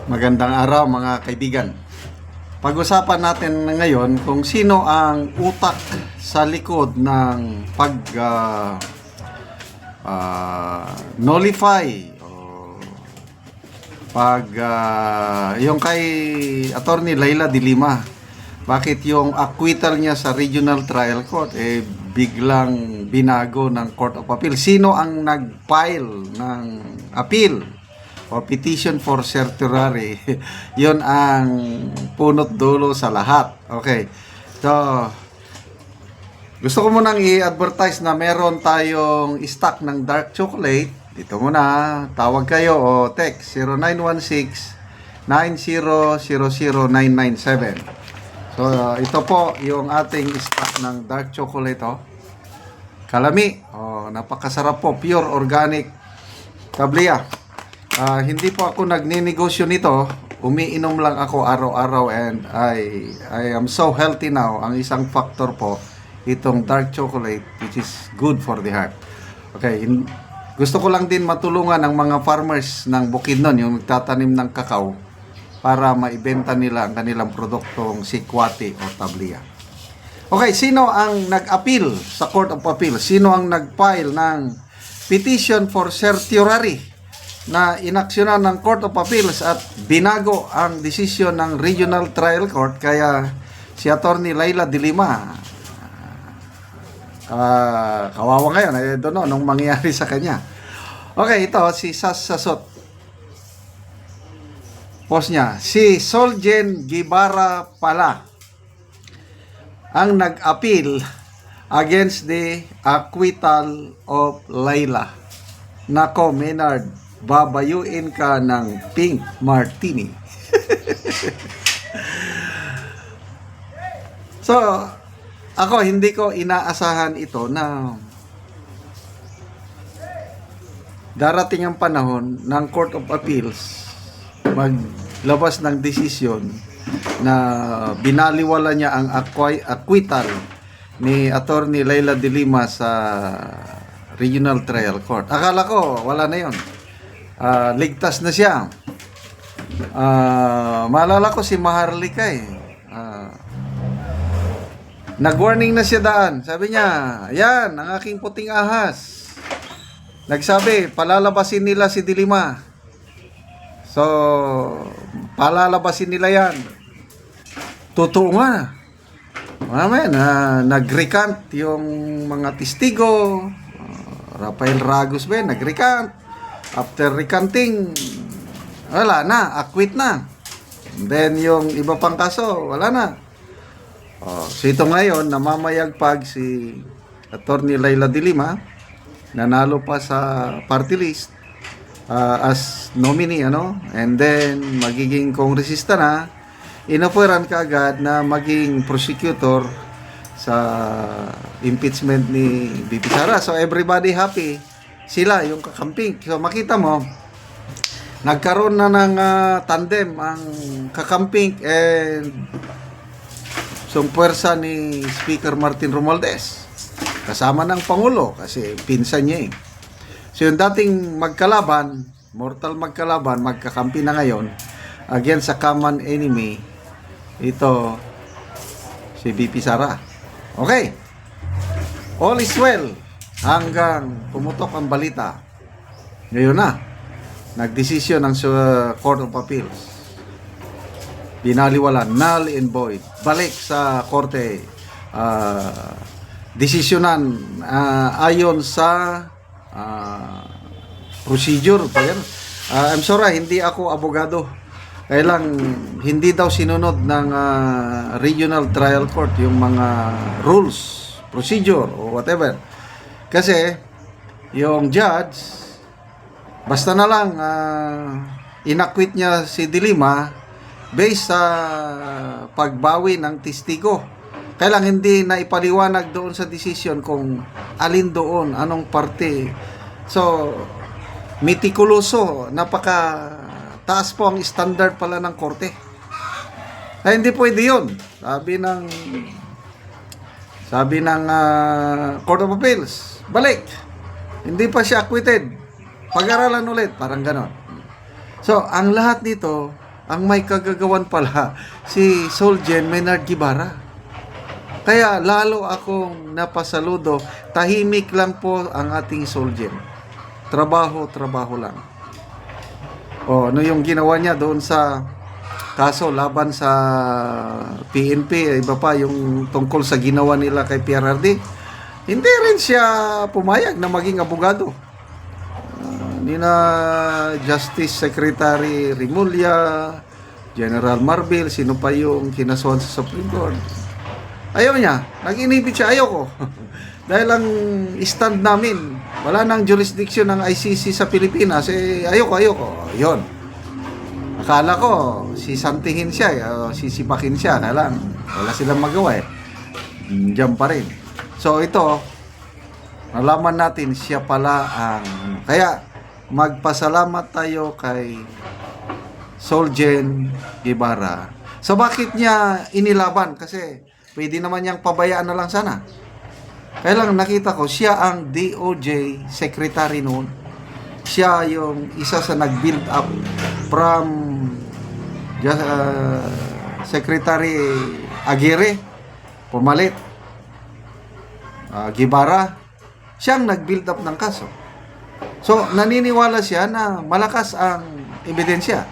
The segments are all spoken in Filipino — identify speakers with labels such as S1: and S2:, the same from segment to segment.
S1: Magandang araw mga kaibigan. Pag-usapan natin ngayon kung sino ang utak sa likod ng nullify o yung kay Attorney Laila de Lima. Bakit yung acquittal niya sa Regional Trial Court biglang binago ng Court of Appeal? Sino ang nag-file ng appeal o petition for certiorari? Yun ang punot dulo sa lahat. Okay. So, gusto ko munang i-advertise na meron tayong stock ng dark chocolate. Dito muna, tawag kayo o text 0916-9000997. So, ito po yung ating stock ng dark chocolate. Kalami. Napakasarap po. Pure organic tablia. Hindi po ako nagninegosyo nito. Umiinom lang ako araw-araw and I am so healthy now. Ang isang factor po, itong dark chocolate which is good for the heart. Okay, gusto ko lang din matulungan ang mga farmers ng Bukidnon, yung nagtatanim ng kakao, para maibenta nila ang kanilang produktong sikwati o tablia. Okay, sino ang nag-appeal sa Court of Appeal? Sino ang nag-file ng petition for certiorari na inaksyonan ng Court of Appeals at binago ang desisyon ng Regional Trial Court? Kaya si Attorney Laila de Lima, kawawa ngayon. I don't know anong mangyayari sa kanya. Okay, ito si Sas Sasot. Post niya, si Soljen Guevara pala ang nag-appeal against the acquittal of Laila. Nako, Maynard, babayuin ka ng pink martini. So, ako hindi ko inaasahan ito na darating ang panahon ng Court of Appeals maglabas ng desisyon na binaliwala niya ang acquittal ni Attorney Laila de Lima sa Regional Trial Court. Akala ko wala na yon. Ligtas na siya. Maalala ko si Maharlika nag-warning na siya daan. Sabi niya, yan, ang aking puting ahas. Nagsabi, palalabasin nila si de Lima. So, palalabasin nila yan. Totoo nga. Nag-recant yung mga testigo. Rafael Ragos ba, nag-recant. After recanting, wala na, acquit na. Then yung iba pang kaso, wala na. So ito ngayon, namamayagpag si Attorney Laila de Lima, nanalo pa sa party list as nominee, and then magiging kongresista na, inoferan ka agad na maging prosecutor sa impeachment ni BP Sara. So everybody happy. Sila yung kakamping. So makita mo, nagkaroon na ng tandem ang kakamping and puwersa ni Speaker Martin Romualdez kasama ng Pangulo kasi pinsan niya . So yung dating magkalaban, mortal magkalaban, magkakampi na ngayon against sa common enemy, ito si BP Sara. Okay, all is well hanggang pumutok ang balita. Ngayon na, nagdesisyon ng Court of Appeals. Binaliwala, null and void. Balik sa korte. Desisyonan ayon sa procedure. I'm sorry, hindi ako abogado. Kaya lang, hindi daw sinunod ng Regional Trial Court yung mga rules, procedure, o whatever. Kasi, yung judge, basta na lang, inakwit niya si de Lima based sa pagbawi ng testigo. Kaya lang hindi na ipaliwanag doon sa decision kung alin doon, anong parte. So, mitikuloso, napaka taas po ang standard pala ng korte. Ay, hindi pwede yun. Sabi ng Court of Appeals, balik. Hindi pa siya acquitted. Pag-aralan ulit, parang ganon. So, ang lahat nito, ang may kagagawan pala si Solgen Maynard Guevara. Kaya lalo akong napasaludo, tahimik lang po ang ating Solgen. Trabaho lang. Ano yung ginawa niya doon sa kaso laban sa PNP, iba pa yung tungkol sa ginawa nila kay PRRD. Hindi rin siya pumayag na maging abogado. Ni na Justice Secretary Rimulya, General Marbil, sino pa yung kinasuhan sa Supreme Court. Ayaw niya, nag-inhibit siya, ayoko. Dahil ang stand namin, wala nang jurisdiction ng ICC sa Pilipinas, ayoko. Yun. Akala ko, sisantihin siya, sisipakin siya, kaya lang, wala silang magawa Diyan pa rin. So ito, nalaman natin siya pala ang, kaya magpasalamat tayo kay Solgen Guevara. So bakit niya inilaban? Kasi pwede naman niyang pabayaan na lang sana. Kaya lang nakita ko, siya ang DOJ secretary noon. Siya yung isa sa nag-build up from Secretary Aguirre, pumalit. Guevara, siyang nag-build up ng kaso. So, naniniwala siya na malakas ang ebidensya.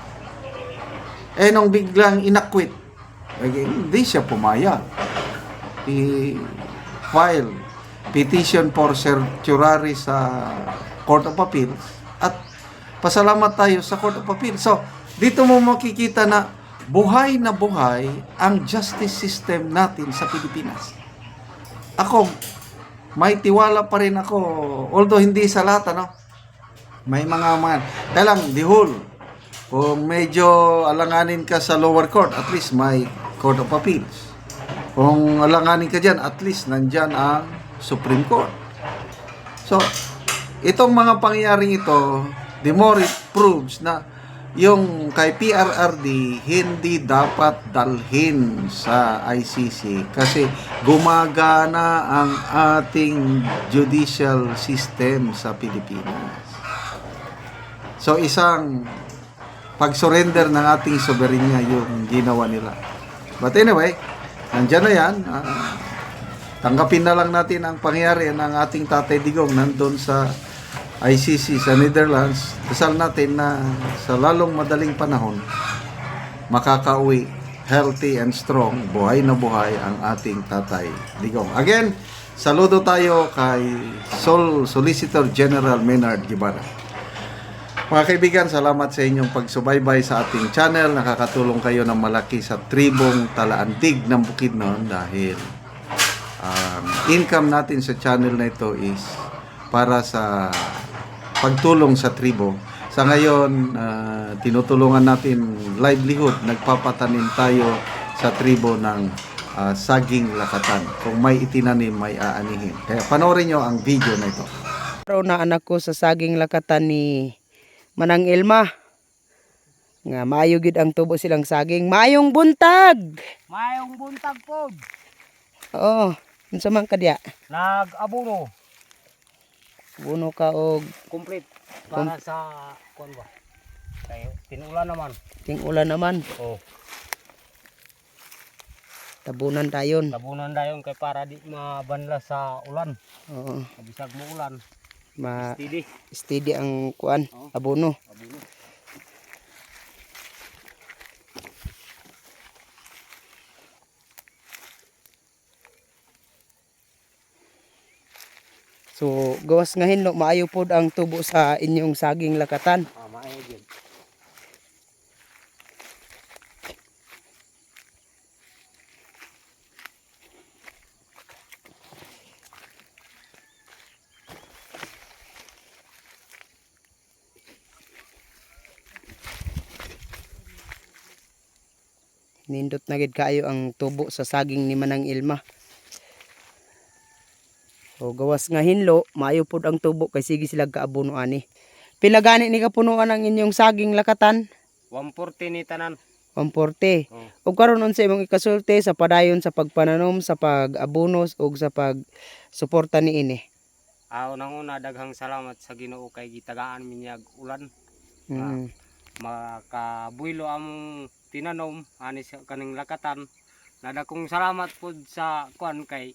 S1: Nung biglang inakwit, hindi siya pumayag. I-file petition for certiorari sa Court of Appeals at pasalamat tayo sa Court of Appeals. So, dito mo makikita na buhay ang justice system natin sa Pilipinas. Ako, may tiwala pa rin ako, although hindi sa lahat, may mga kaya lang, the whole, kung medyo alanganin ka sa lower court, at least may Court of Appeals. Kung alanganin ka dyan, at least nandyan ang Supreme Court. So, itong mga pangyayaring ito, the more it proves na yung kay PRRD hindi dapat dalhin sa ICC kasi gumagana ang ating judicial system sa Pilipinas. So isang pag-surrender ng ating soberanya yung ginawa nila. But anyway, nandyan na yan. Tanggapin na lang natin ang pangyayari ng ating Tatay Digong nandun sa ICC sa Netherlands. Dasal natin na sa lalong madaling panahon makakauwi healthy and strong, buhay na buhay ang ating Tatay Digong. Again, saludo tayo kay Solicitor General Maynard Guevara. Mga kaibigan, salamat sa inyong pagsubaybay sa ating channel. Nakakatulong kayo ng malaki sa tribong Talaantig ng Bukidnon dahil income natin sa channel na ito is para sa pagtulong sa tribo. Sa ngayon, tinutulungan natin livelihood. Nagpapatanim tayo sa tribo ng saging lakatan. Kung may itinanim, may aanihin. Kaya panoorin nyo ang video na ito.
S2: Araw na anak ko sa saging lakatan ni Manang Ilma. Nga maayo gid ang tubo silang saging. Maayong buntag.
S3: Mayong buntag po.
S2: Oo, unsa man kadya?
S3: Nag-abono.
S2: Buno ka og
S3: Complete. Para sa kuan ba? Kay tinulan naman.
S2: ting-ulan naman.
S3: Oh,
S2: Tabunan dayon.
S3: tabunan dayon kay para di mabanla sa ulan.
S2: Oo,
S3: Bisag mo ulan.
S2: steady
S3: Steady.
S2: ang kuan, abono.
S3: Abono.
S2: So, gawas nga hinlo maayo pod ang tubo sa inyong saging lakatan.
S3: Maayo gyud.
S2: Nindot na gid kaayo ang tubo sa saging ni Manang Ilma. O gawas nga hinlo, maayo pod ang tubo kay sige sila kaabuno ani. Pila gani ni kapunuan ang inyong saging lakatan?
S3: 140 ni tanan.
S2: 140.
S3: Oh.
S2: O karon unsa imong ikasulti sa padayon sa pagpananom, sa pag-abonos ug sa pag-suporta niini?
S3: Unang una daghang salamat sa Ginoo kay gitagaan minyag ulan.
S2: Mm.
S3: makabuilo among tinanom ani sa kaning lakatan. Nadakong salamat pod sa kuan kay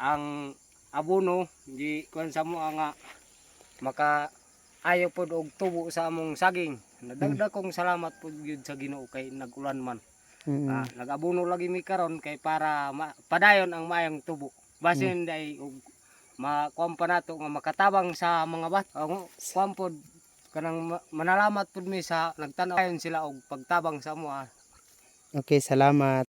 S3: ang abono di kuan sa mo nga maka ayo pod og tubo sa among saging. Nadagdakong salamat pod gyud sa Ginoo kay nag-ulan man. Nag-abono lagi mi karon kay para padayon ang maayong tubo. Basin day og makuan pa nato nga makatabang sa mga bata. Kuan pod kanang manalamat pod mi sa nagtan-aw sila og pagtabang sa amo.
S2: Okay, salamat.